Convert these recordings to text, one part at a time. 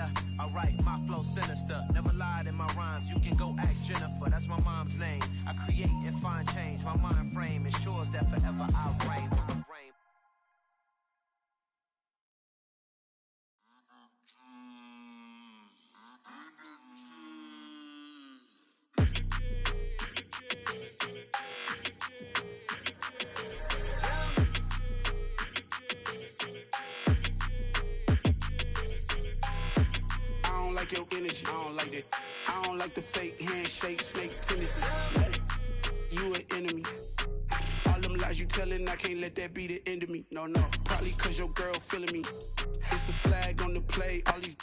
Yeah, alright, my flow sinister. Never lied in my rhymes, you can go ask Jennifer. That's my mom's name. I create and find change. My mind frame ensures that forever I'll reign. Like your energy, I don't like that. I don't like the fake handshake, snake tendency. You an enemy. All them lies you telling, I can't let that be the end of me. No, probably cause your girl feeling me. It's a flag on the play, all these.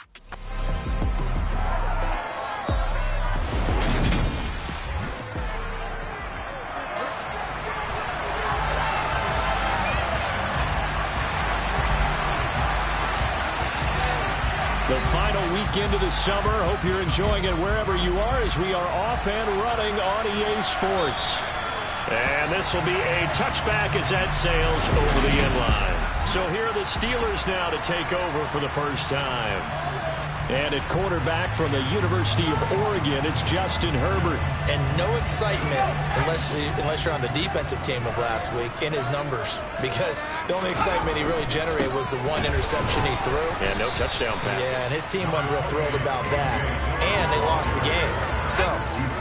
The final weekend of the summer. Hope you're enjoying it wherever you are as we are off and running on EA Sports. And this will be a touchback as that sails over the inline. So here are the Steelers now to take over for the first time. And at quarterback from the University of Oregon, it's Justin Herbert. And no excitement unless you're on the defensive team of last week in his numbers. Because the only excitement he really generated was the one interception he threw. And no touchdown pass. Yeah, and his team wasn't real thrilled about that. And they lost the game. So,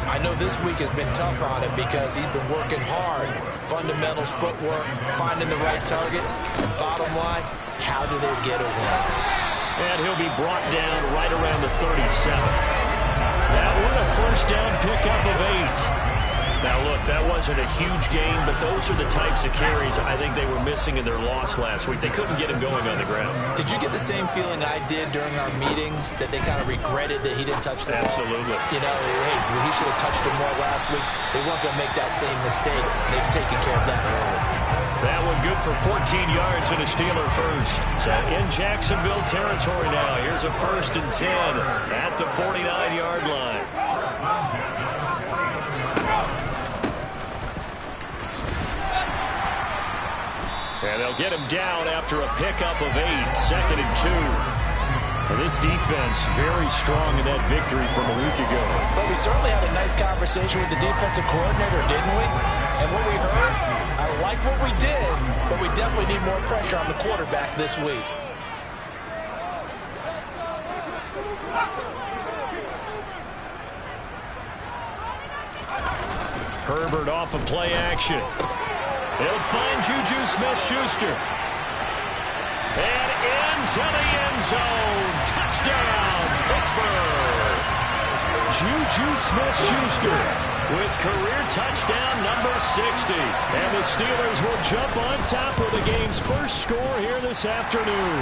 I know this week has been tough on him because he's been working hard. Fundamentals, footwork, finding the right targets. And bottom line, how do they get a win? And he'll be brought down right around the 37. That one a first down pickup of 8. Now, look, that wasn't a huge gain, but those are the types of carries I think they were missing in their loss last week. They couldn't get him going on the ground. Did you get the same feeling I did during our meetings, that they kind of regretted that he didn't touch the ball? Absolutely. You know, hey, he should have touched him more last week. They weren't going to make that same mistake, and they've taken care of that early. That one good for 14 yards and a Steeler first. So in Jacksonville territory now. Here's a 1st and 10 at the 49-yard line. And they'll get him down after a pickup of 8, 2nd and 2. Well, this defense very strong in that victory from a week ago. But we certainly had a nice conversation with the defensive coordinator, didn't we? And what we heard, I like what we did, but we definitely need more pressure on the quarterback this week. Herbert off of play action. He'll find Juju Smith-Schuster. And into the end zone. Touchdown, Pittsburgh. Juju Smith-Schuster with career touchdown number 60. And the Steelers will jump on top of the game's first score here this afternoon.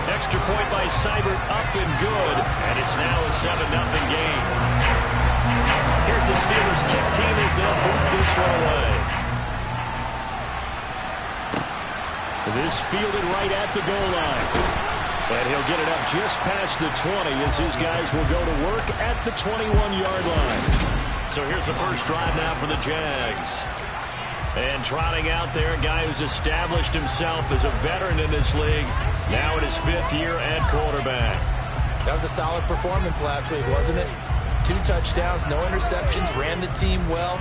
Extra point by Seibert up and good. And it's now a 7-0 game. Here's the Steelers kick team as they'll boot this one away. This fielded right at the goal line. And he'll get it up just past the 20 as his guys will go to work at the 21-yard line. So here's the first drive now for the Jags. And trotting out there, a guy who's established himself as a veteran in this league, now in his 5th year at quarterback. That was a solid performance last week, wasn't it? 2 touchdowns, no interceptions, ran the team well,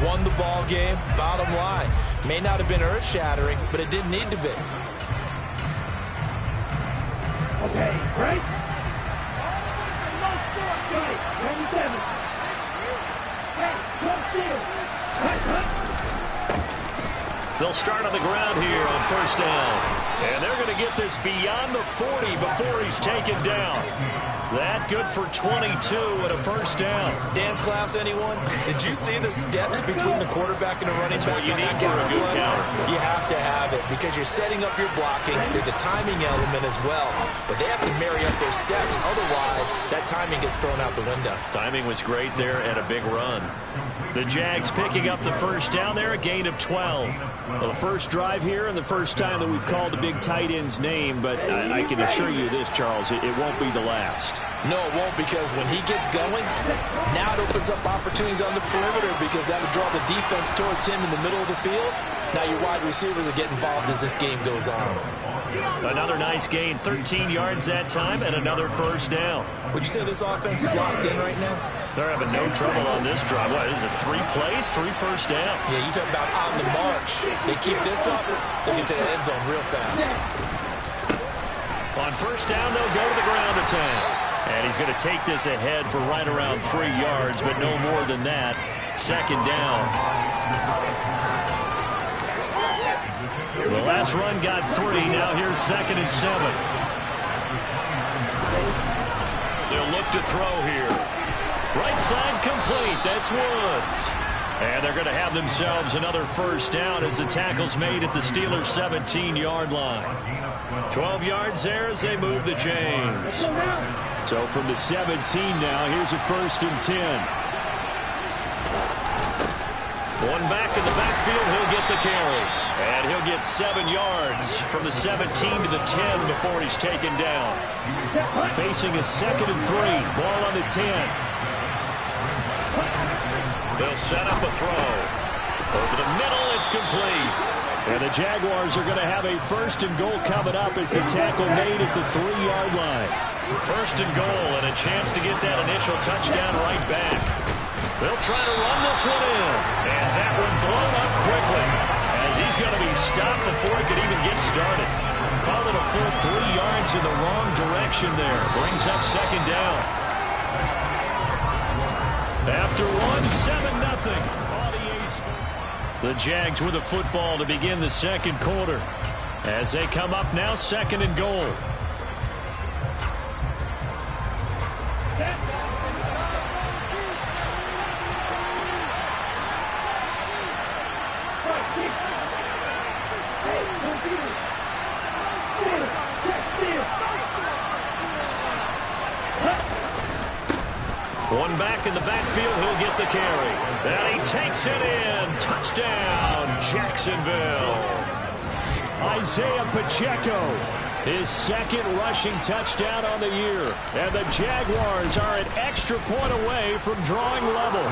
won the ball game. Bottom line, may not have been earth-shattering, but it didn't need to be. Okay, break. Low score, 27. Hey, come field. They'll start on the ground here on first down. And they're going to get this beyond the 40 before he's taken down. That good for 22 and a first down. Dance class, anyone? Did you see the steps between the quarterback and the running back? That's what you need for a good counter. You have to have it because you're setting up your blocking. There's a timing element as well. But they have to marry up their steps. Otherwise, that timing gets thrown out the window. Timing was great there and a big run. The Jags picking up the first down there, a gain of 12. Well, the first drive here and the first time that we've called the big tight end's name, but I can assure you this, Charles, it won't be the last. No, it won't, because when he gets going, now it opens up opportunities on the perimeter because that'll draw the defense towards him in the middle of the field. Now your wide receivers will get involved as this game goes on. Another nice gain, 13 yards that time, and another first down. Would you say this offense is locked in right now? They're having no trouble on this drive. What is it, 3 plays, 3 first downs? Yeah, you talk about on the march. They keep this up, they'll get to the end zone real fast. On first down, they'll go to the ground attack. And he's going to take this ahead for right around 3 yards, but no more than that. Second down. The last run got 3. Now here's 2nd and 7. They'll look to throw here. Right side complete. That's Woods. And they're going to have themselves another first down as the tackle's made at the Steelers' 17-yard line. 12 yards there as they move the chains. So from the 17 now, here's a 1st and 10. One back in the backfield, he'll get the carry. And he'll get 7 yards from the 17 to the 10 before he's taken down. Facing a 2nd and 3. Ball on the 10. They'll set up a throw. Over the middle, it's complete. And the Jaguars are going to have a 1st and goal coming up as the tackle made at the 3-yard line. 1st and goal and a chance to get that initial touchdown right back. They'll try to run this one in. And that one blown up quickly as he's going to be stopped before it could even get started. Called it a full 3 yards in the wrong direction there. Brings up 2nd down. After 1, 7-0. The Jags with the football to begin the 2nd quarter. As they come up now, 2nd and goal. One back in the backfield, he'll get the carry. And he takes it in. Touchdown, Jacksonville. Isaiah Pacheco, his 2nd rushing touchdown on the year. And the Jaguars are an extra point away from drawing level.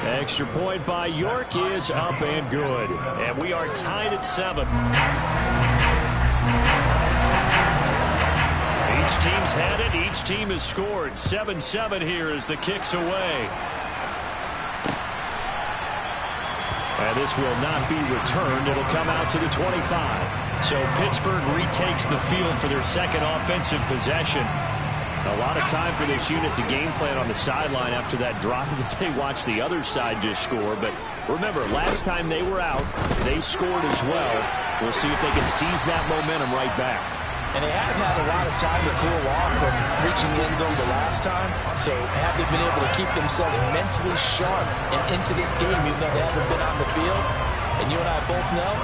Extra point by York is up and good. And we are tied at 7. Each team's had it. Each team has scored. 7-7 here as the kick's away. And this will not be returned. It'll come out to the 25. So Pittsburgh retakes the field for their 2nd offensive possession. A lot of time for this unit to game plan on the sideline after that drive that they watched the other side just score. But remember, last time they were out, they scored as well. We'll see if they can seize that momentum right back. And they have had a lot of time to cool off from reaching the end zone the last time. So have they been able to keep themselves mentally sharp and into this game even though they haven't been on the field? And you and I both know,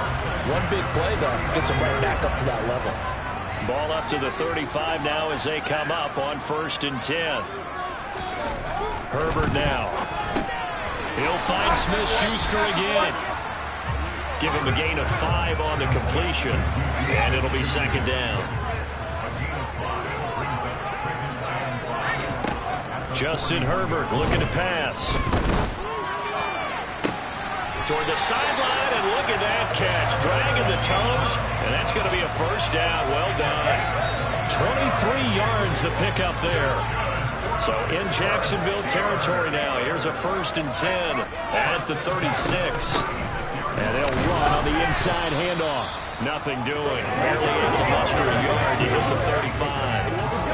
one big play, though, gets them right back up to that level. Ball up to the 35 now as they come up on 1st and 10. Herbert now. He'll find Smith-Schuster again. Give him a gain of 5 on the completion. And it'll be 2nd down. Justin Herbert looking to pass. Toward the sideline, and look at that catch. Dragging the toes, and that's going to be a 1st down. Well done. 23 yards the pickup there. So in Jacksonville territory now. Here's a 1st and 10 at the 36. And they'll run on the inside handoff. Nothing doing. Barely able to muster a yard to hit the 35.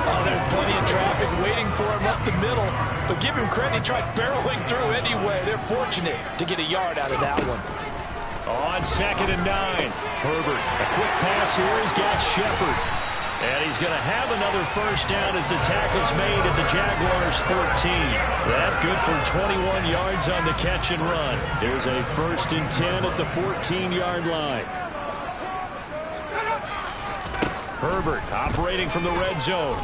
Oh, there's plenty of traffic waiting for him up the middle. But give him credit, he tried barreling through anyway. They're fortunate to get a yard out of that one. On 2nd and 9. Herbert, a quick pass here. He's got Shepard. And he's going to have another 1st down as the tackle's made at the Jaguars' 14. That good for 21 yards on the catch and run. There's a 1st and 10 at the 14-yard line. Herbert operating from the red zone.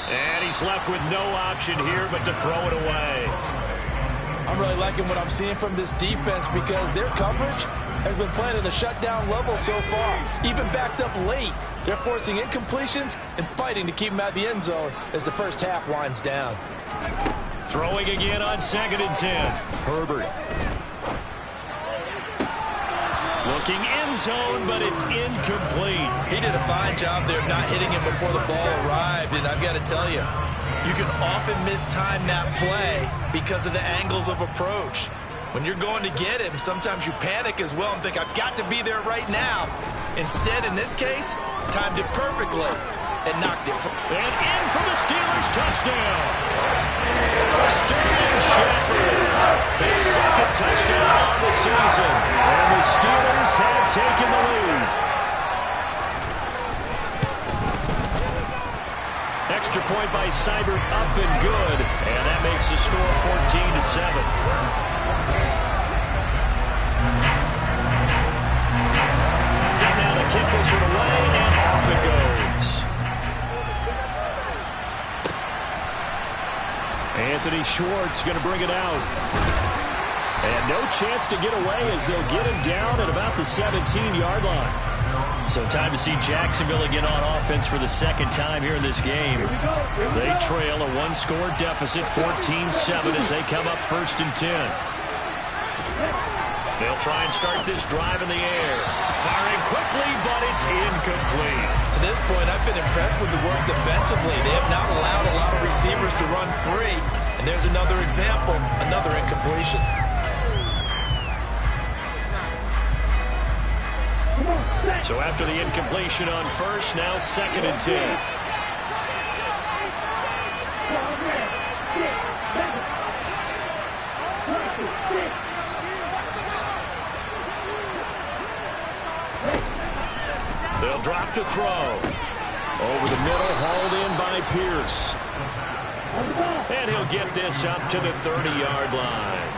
And he's left with no option here but to throw it away. I'm really liking what I'm seeing from this defense because their coverage has been playing at a shutdown level so far. Even backed up late, they're forcing incompletions and fighting to keep them out of the end zone as the first half winds down. Throwing again on 2nd and 10. Herbert. Looking end zone, but it's incomplete. He did a fine job there not hitting him before the ball arrived, and I've got to tell you, you can often mistime that play because of the angles of approach. When you're going to get him, sometimes you panic as well and think, I've got to be there right now. Instead, in this case, timed it perfectly and knocked it. And in for the Steelers touchdown. Sterling Shepard, his second touchdown on the season. And the Steelers have taken the lead. Extra point by Seibert, up and good. And that makes the score 14-7. Set now to kick this one away, and off it goes. Anthony Schwartz going to bring it out. And no chance to get away as they'll get him down at about the 17-yard line. So time to see Jacksonville again on offense for the second time here in this game. They trail a one-score deficit, 14-7, as they come up 1st and 10. They'll try and start this drive in the air. Firing quickly, but it's incomplete. To this point, I've been impressed with the work defensively. They have not allowed a lot of receivers to run free. And there's another example, another incompletion. So after the incompletion on first, now 2nd and 10. They'll drop to throw. Over the middle, hauled in by Pierce. And he'll get this up to the 30-yard line.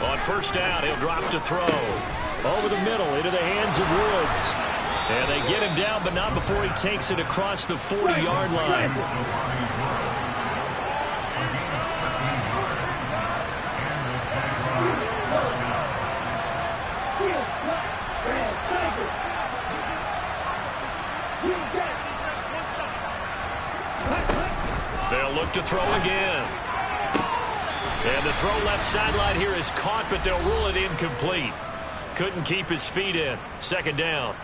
On first down, he'll drop to throw. Over the middle, into the hands of Woods. And they get him down, but not before he takes it across the 40-yard line. They'll look to throw again. And the throw left sideline here is caught, but they'll rule it incomplete. Couldn't keep his feet in. 2nd down.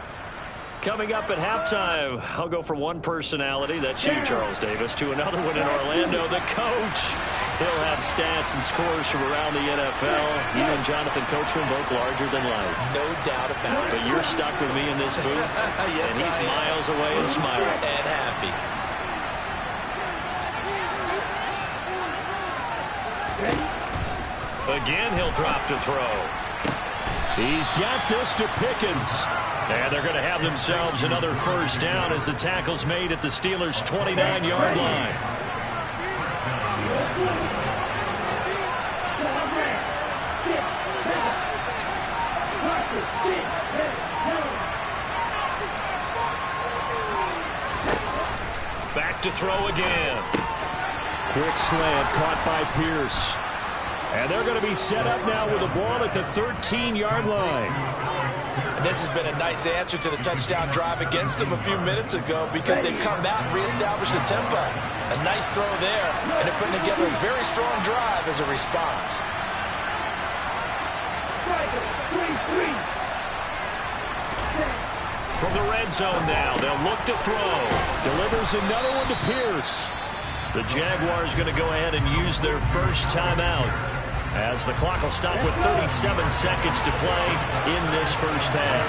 Coming up at halftime, I'll go from one personality, that's you, Charles Davis, to another one in Orlando, the coach. He'll have stats and scores from around the NFL. You and Jonathan Coachman both larger than life. No doubt about it. But you're stuck with me in this booth, yes, and he's miles away and smiling. And happy. Again, he'll drop to throw. He's got this to Pickens. And they're going to have themselves another first down as the tackle's made at the Steelers' 29-yard line. Back to throw again. Quick slant caught by Pierce. And they're going to be set up now with the ball at the 13-yard line. And this has been a nice answer to the touchdown drive against them a few minutes ago because they've come out and reestablished the tempo. A nice throw there, and they're putting together a very strong drive as a response. From the red zone now, they'll look to throw. Delivers another one to Pierce. The Jaguars going to go ahead and use their first timeout as the clock will stop with 37 seconds to play in this first half.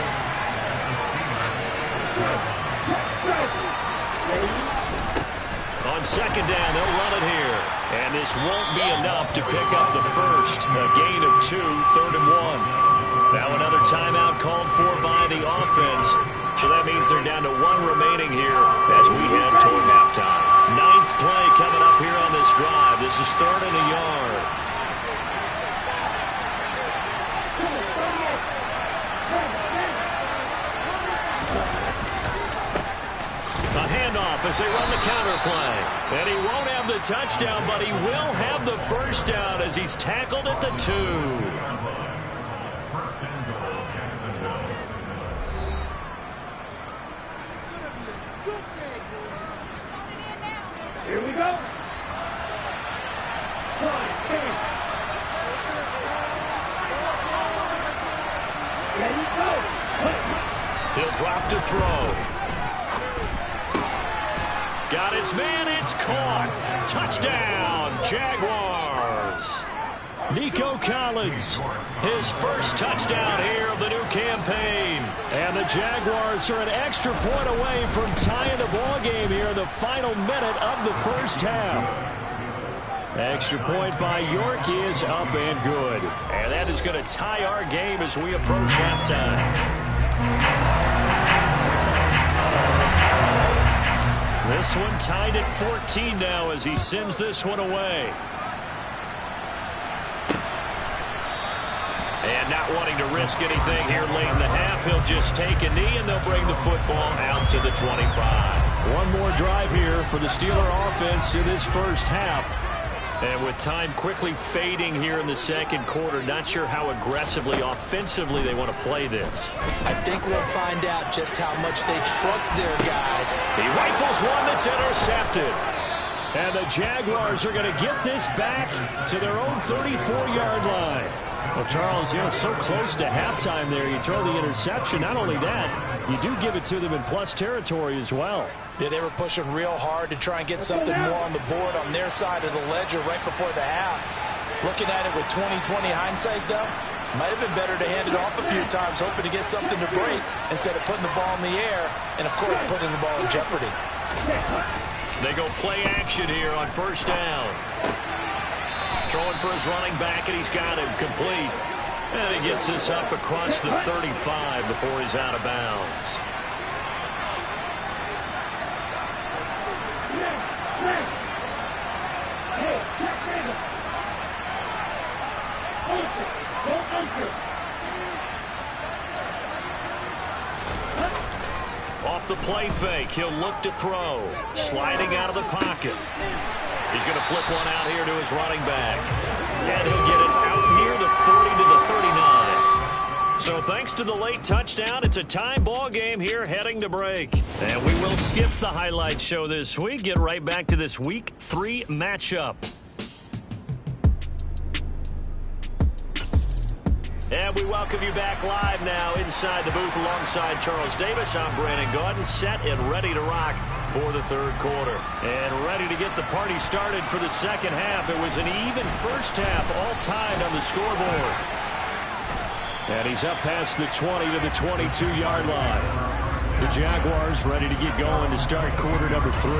On 2nd down, they'll run it here. And this won't be enough to pick up the first. A gain of 2, 3rd and 1. Now another timeout called for by the offense. So that means they're down to 1 remaining here as we head toward halftime. 9th play coming up here on this drive. This is 3rd and a yard. A handoff as they run the counter play. And he won't have the touchdown, but he will have the first down as he's tackled at the 2. Ready, go. He'll drop to throw. Got his man. It's caught. Touchdown, Jaguars. Nico Collins, his first touchdown here of the new campaign. And the Jaguars are an extra point away from tying the ball game here in the final minute of the first half. Extra point by York is up and good. And that is going to tie our game as we approach halftime. This one tied at 14 now as he sends this one away. And not wanting to risk anything here late in the half, he'll just take a knee, and they'll bring the football out to the 25. One more drive here for the Steeler offense in this first half. And with time quickly fading here in the second quarter, not sure how aggressively, offensively they want to play this. I think we'll find out just how much they trust their guys. He rifles one that's intercepted. And the Jaguars are going to get this back to their own 34-yard line. Well, Charles, so close to halftime there. You throw the interception. Not only that, you do give it to them in plus territory as well. Yeah, they were pushing real hard to try and get something more on the board on their side of the ledger right before the half. Looking at it with 20/20 hindsight, though, might have been better to hand it off a few times, hoping to get something to break instead of putting the ball in the air and, of course, putting the ball in jeopardy. They go play action here on first down. Throwing for his running back, and he's got him complete. And he gets this up across the 35 before he's out of bounds. Off the play fake, he'll look to throw. Sliding out of the pocket. He's going to flip one out here to his running back. And he'll get it out near the 40 to the 39. So thanks to the late touchdown, it's a tie ball game here heading to break. And we will skip the highlight show this week. Get right back to this Week 3 matchup. And we welcome you back live now inside the booth alongside Charles Davis. I'm Brandon Gaudin, set and ready to rock for the third quarter. And ready to get the party started for the second half. It was an even first half, all tied on the scoreboard. And he's up past the 20 to the 22-yard line. The Jaguars ready to get going to start quarter number 3.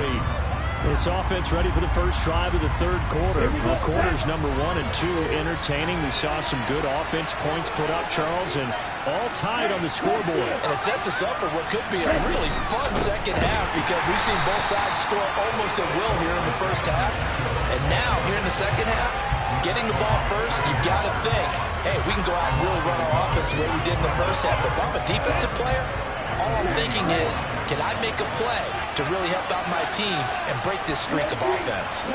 This offense ready for the first drive of the third quarter. Well, quarters number 1 and 2 entertaining. We saw some good offense points put up, Charles, and all tied on the scoreboard. And it sets us up for what could be a really fun second half because we've seen both sides score almost at will here in the first half. And now, here in the second half, getting the ball first, you've got to think, hey, we can go out and really run our offense the way we did in the first half. But if I'm a defensive player, all I'm thinking is, can I make a play to really help out my team and break this streak of offense?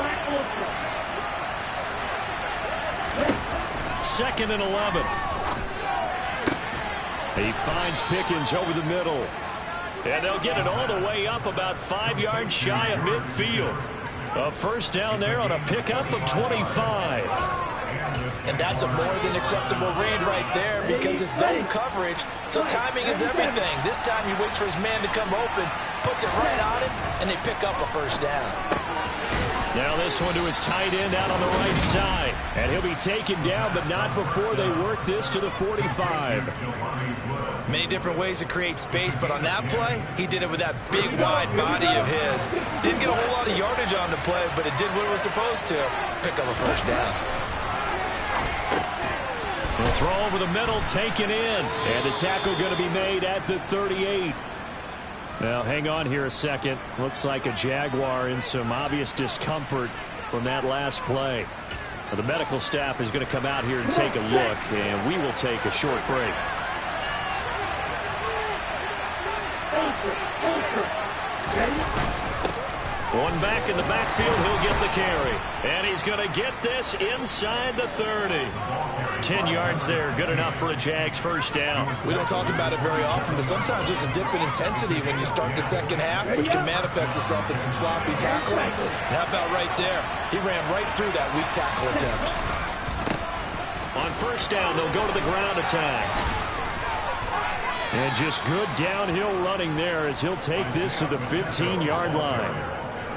2nd and 11. He finds Pickens over the middle. And they'll get it all the way up about 5 yards shy of midfield. A first down there on a pickup of 25. And that's a more than acceptable read right there because it's zone coverage, so timing is everything. This time he waits for his man to come open, puts it right on him, and they pick up a first down. Now this one to his tight end out on the right side. And he'll be taken down, but not before they work this to the 45. Many different ways to create space, but on that play, he did it with that big, wide body of his. Didn't get a whole lot of yardage on the play, but it did what it was supposed to. Pick up a first down. The throw over the middle, taken in. And the tackle going to be made at the 38. Now, hang on here a second. Looks like a Jaguar in some obvious discomfort from that last play. Well, the medical staff is going to come out here and take a look, and we will take a short break. One back in the backfield, he'll get the carry. And he's going to get this inside the 30. 10 yards there, good enough for a Jags first down. We don't talk about it very often, but sometimes there's a dip in intensity when you start the second half, which can manifest itself in some sloppy tackling. And how about right there? He ran right through that weak tackle attempt. On first down, they'll go to the ground attack. And just good downhill running there as he'll take this to the 15-yard line.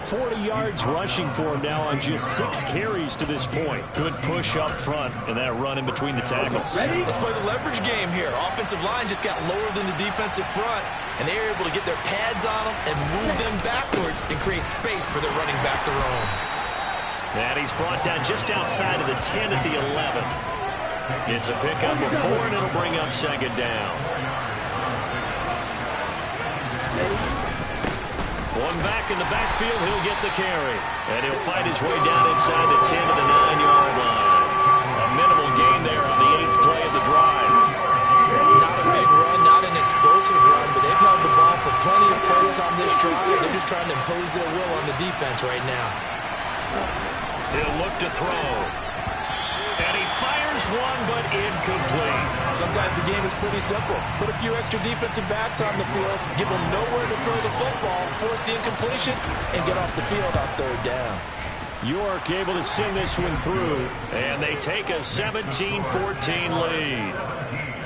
40 yards rushing for him now on just 6 carries to this point. Good push up front and that run in between the tackles. Let's play the leverage game here. Offensive line just got lower than the defensive front, and they were able to get their pads on them and move them backwards and create space for their running back to roam. And he's brought down just outside of the 10 at the 11. It's a pickup of 4, and it'll bring up second down. One back in the backfield, he'll get the carry. And he'll fight his way down inside the 10 to the 9-yard line. A minimal gain there on the 8th play of the drive. Not a big run, not an explosive run, but they've held the ball for plenty of plays on this drive. They're just trying to impose their will on the defense right now. He'll look to throw. And he fires one, but incomplete. Sometimes the game is pretty simple. Put a few extra defensive backs on the field, give them nowhere to throw the football, force the incompletion, and get off the field on 3rd down. York able to send this one through, and they take a 17-14 lead.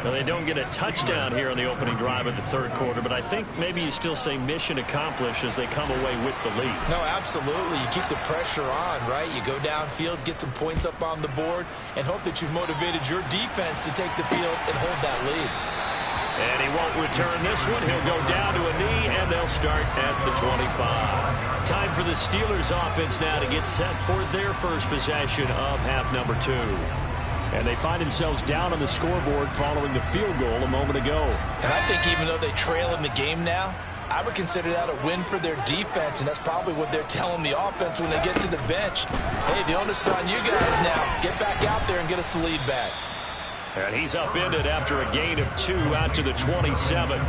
Now, they don't get a touchdown here on the opening drive of the 3rd quarter, but I think maybe you still say mission accomplished as they come away with the lead. No, absolutely. You keep the pressure on, right? You go downfield, get some points up on the board, and hope that you've motivated your defense to take the field and hold that lead. And he won't return this one. He'll go down to a knee, and they'll start at the 25. Time for the Steelers offense now to get set for their first possession of half number 2. And they find themselves down on the scoreboard following the field goal a moment ago. And I think even though they trail in the game now, I would consider that a win for their defense, and that's probably what they're telling the offense when they get to the bench. Hey, the onus is on you guys now. Get back out there and get us the lead back. And he's upended after a gain of 2 out to the 27.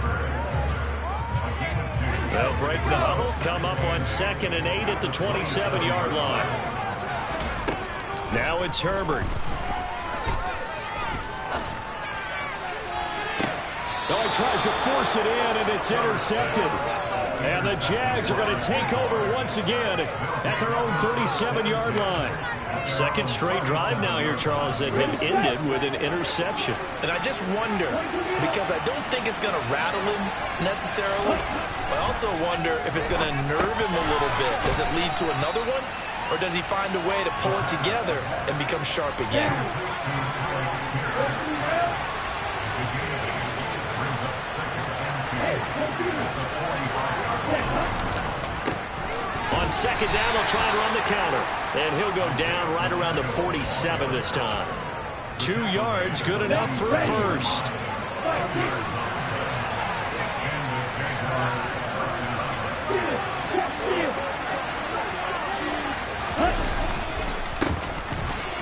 They'll break the huddle, come up on 2nd and 8 at the 27-yard line. Now it's Herbert. Oh, he tries to force it in, and it's intercepted. And the Jags are going to take over once again at their own 37-yard line. 2nd straight drive now here, Charles, that have ended with an interception. And I just wonder, because I don't think it's going to rattle him necessarily, but I also wonder if it's going to nerve him a little bit. Does it lead to another one, or does he find a way to pull it together and become sharp again? On 2nd down, they'll try and run the counter. And he'll go down right around the 47 this time. 2 yards, good enough for a first.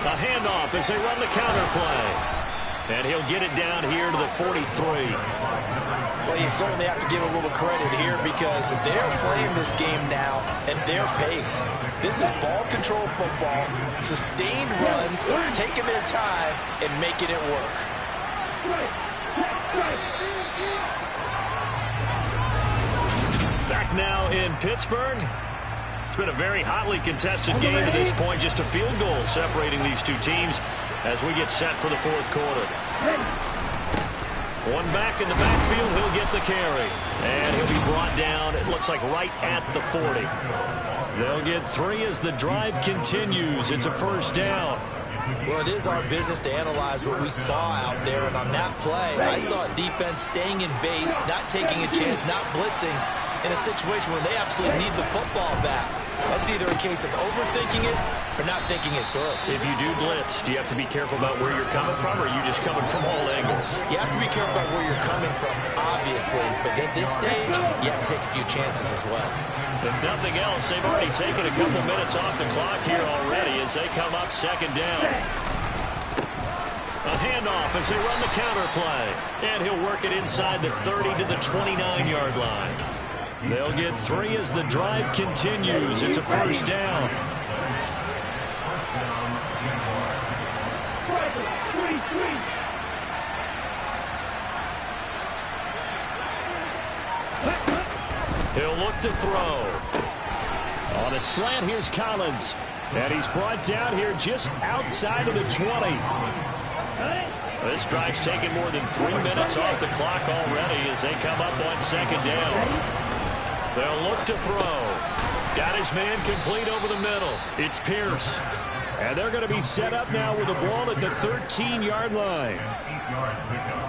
A handoff as they run the counter play. And he'll get it down here to the 43. Well, you certainly have to give a little credit here because they're playing this game now at their pace. This is ball control football, sustained runs, taking their time and making it work. Back now in Pittsburgh. It's been a very hotly contested game to this point. Just a field goal separating these two teams as we get set for the 4th quarter. One back in the backfield, he'll get the carry. And he'll be brought down, it looks like right at the 40. They'll get 3 as the drive continues. It's a first down. Well, it is our business to analyze what we saw out there. And on that play, I saw a defense staying in base, not taking a chance, not blitzing in a situation where they absolutely need the football back. That's either a case of overthinking it or not thinking it through. If you do blitz, do you have to be careful about where you're coming from, or are you just coming from all angles? You have to be careful about where you're coming from, obviously. But at this stage, you have to take a few chances as well. If nothing else, they've already taken a couple minutes off the clock here already as they come up 2nd down. A handoff as they run the counter play. And he'll work it inside the 30 to the 29-yard line. They'll get 3 as the drive continues. It's a first down. He'll look to throw. On a slant, here's Collins. And he's brought down here just outside of the 20. This drive's taken more than 3 minutes off the clock already as they come up on second down. They'll look to throw. Got his man complete over the middle. It's Pierce. And they're going to be set up now with the ball at the 13-yard line.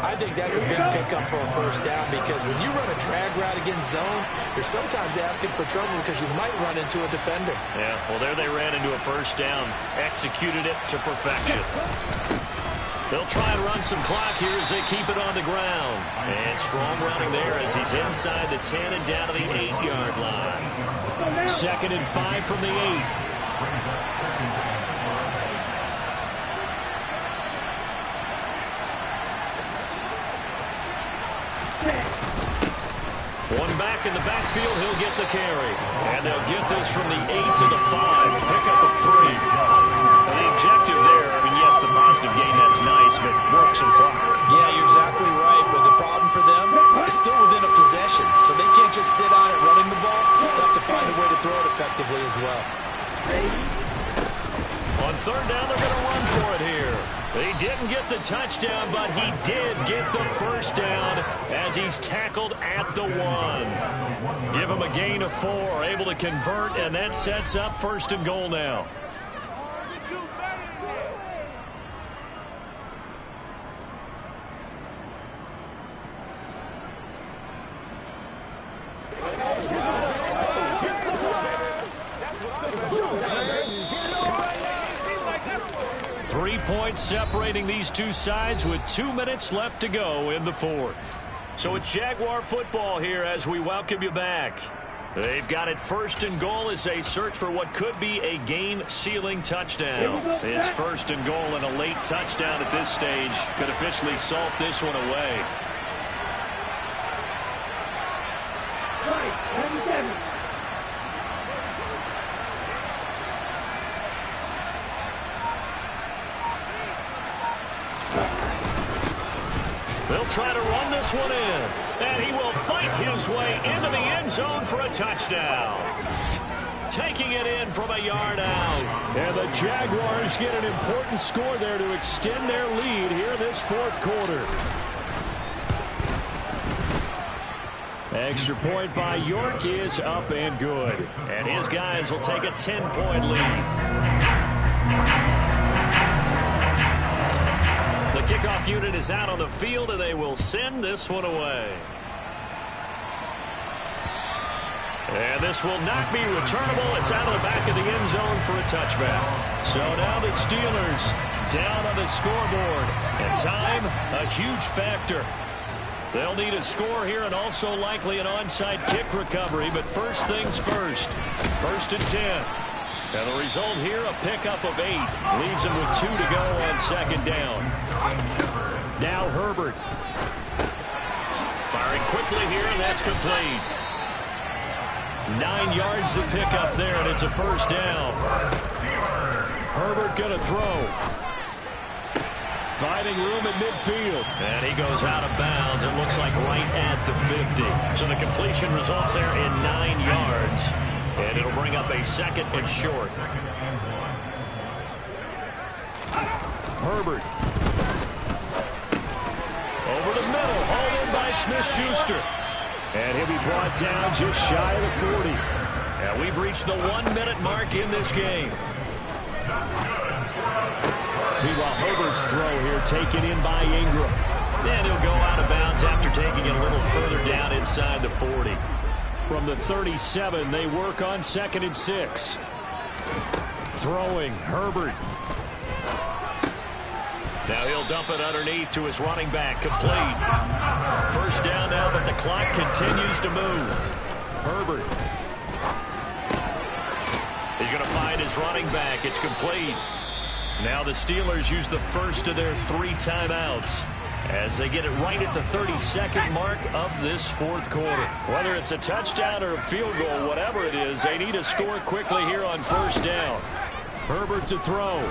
I think that's a big pickup for a first down because when you run a drag route against zone, you're sometimes asking for trouble because you might run into a defender. Yeah, well, there they ran into a first down. Executed it to perfection. They'll try and run some clock here as they keep it on the ground. And strong running there as he's inside the 10 and down to the 8-yard line. 2nd and 5 from the 8. One back in the backfield, he'll get the carry. And they'll get this from the 8 to the 5. Pick up a 3. And the objective there, I mean, yes, the positive gain, that's nice, but work some clock. Yeah, you're exactly right. But the problem for them is still within a possession. So they can't just sit on it running the ball. They'll have to find a way to throw it effectively as well. On 3rd down, they're going to run for it here. He didn't get the touchdown, but he did get the first down as he's tackled at the 1. Give him a gain of 4, able to convert, and that sets up 1st and goal now. Points separating these two sides with 2 minutes left to go in the 4th. So it's Jaguar football here as we welcome you back. They've got it 1st and goal as they search for what could be a game-sealing touchdown. It's 1st and goal, and a late touchdown at this stage could officially salt this one away. They'll try to run this one in, and he will fight his way into the end zone for a touchdown. Taking it in from a yard out. And the Jaguars get an important score there to extend their lead here this 4th quarter. Extra point by York is up and good. And his guys will take a 10-point lead. The kickoff unit is out on the field, and they will send this one away. And this will not be returnable. It's out of the back of the end zone for a touchback. So now the Steelers down on the scoreboard. And time, a huge factor. They'll need a score here and also likely an onside kick recovery. But first things first. 1st and 10. And the result here, a pickup of 8. Leaves him with 2 to go on 2nd down. Now Herbert. Firing quickly here, and that's complete. 9 yards to pick up there, and it's a 1st down. Herbert going to throw. Finding room at midfield. And he goes out of bounds. It looks like right at the 50. So the completion results there in 9 yards. And it'll bring up a 2nd and short. Herbert. Over the middle. Hauled in by Smith-Schuster. And he'll be brought down just shy of the 40. And we've reached the 1-minute mark in this game. Meanwhile, Herbert's throw here taken in by Ingram. And he'll go out of bounds after taking it a little further down inside the 40. From the 37, they work on 2nd and 6. Throwing, Herbert. Now he'll dump it underneath to his running back, complete. 1st down now, but the clock continues to move. Herbert. He's going to find his running back. It's complete. Now the Steelers use the first of their 3 timeouts as they get it right at the 32nd mark of this 4th quarter. Whether it's a touchdown or a field goal, whatever it is, they need to score quickly here on 1st down. Herbert to throw.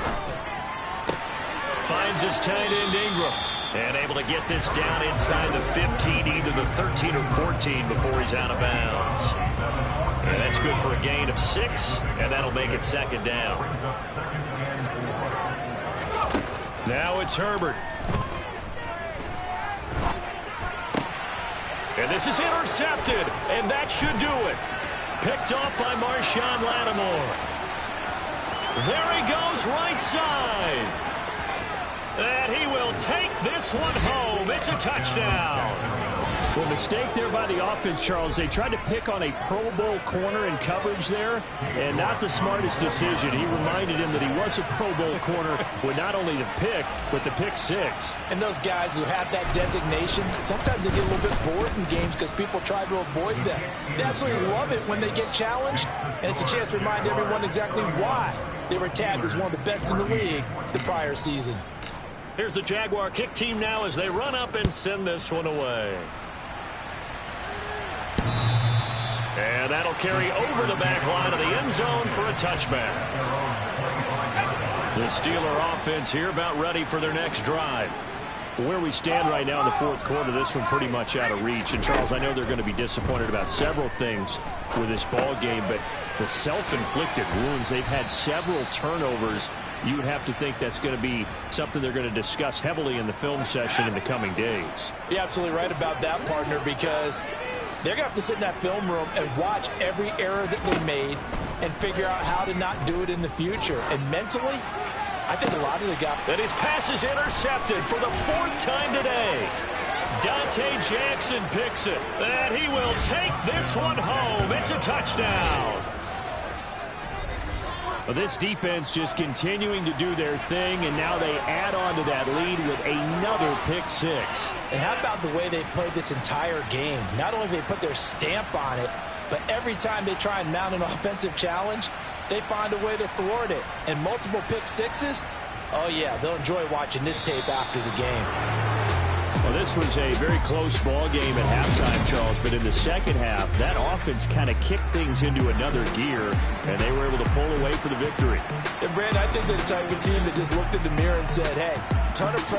Finds his tight end Ingram. And able to get this down inside the 15, either the 13 or 14 before he's out of bounds. And that's good for a gain of 6, and that'll make it 2nd down. Now it's Herbert. And this is intercepted, and that should do it. Picked off by Marshawn Lattimore. There he goes, right side. And he will take this one home. It's a touchdown. Well, mistake there by the offense, Charles. They tried to pick on a Pro Bowl corner in coverage there, and not the smartest decision. He reminded him that he was a Pro Bowl corner with not only the pick, but the pick six. And those guys who have that designation, sometimes they get a little bit bored in games because people try to avoid them. They absolutely love it when they get challenged, and it's a chance to remind everyone exactly why they were tagged as one of the best in the league the prior season. Here's the Jaguar kick team now as they run up and send this one away. And that'll carry over the back line of the end zone for a touchback. The Steeler offense here about ready for their next drive. Where we stand right now in the fourth quarter, this one pretty much out of reach. And, Charles, I know they're going to be disappointed about several things with this ball game, but the self-inflicted wounds, they've had several turnovers. You would have to think that's going to be something they're going to discuss heavily in the film session in the coming days. You're absolutely right about that, partner, because they're going to have to sit in that film room and watch every error that they made and figure out how to not do it in the future. And mentally, I think a lot of the guys... And his pass is intercepted for the fourth time today. Dante Jackson picks it. And he will take this one home. It's a touchdown. Well, this defense just continuing to do their thing, and now they add on to that lead with another pick six. And how about the way they played this entire game? Not only they put their stamp on it, but every time they try and mount an offensive challenge, they find a way to thwart it. And multiple pick sixes, oh yeah, they'll enjoy watching this tape after the game. Well, this was a very close ball game at halftime, Charles, but in the second half, that offense kind of kicked things into another gear, and they were able to pull away for the victory. And, Brandon, I think they're the type of team that just looked in the mirror and said, hey, ton of pressure.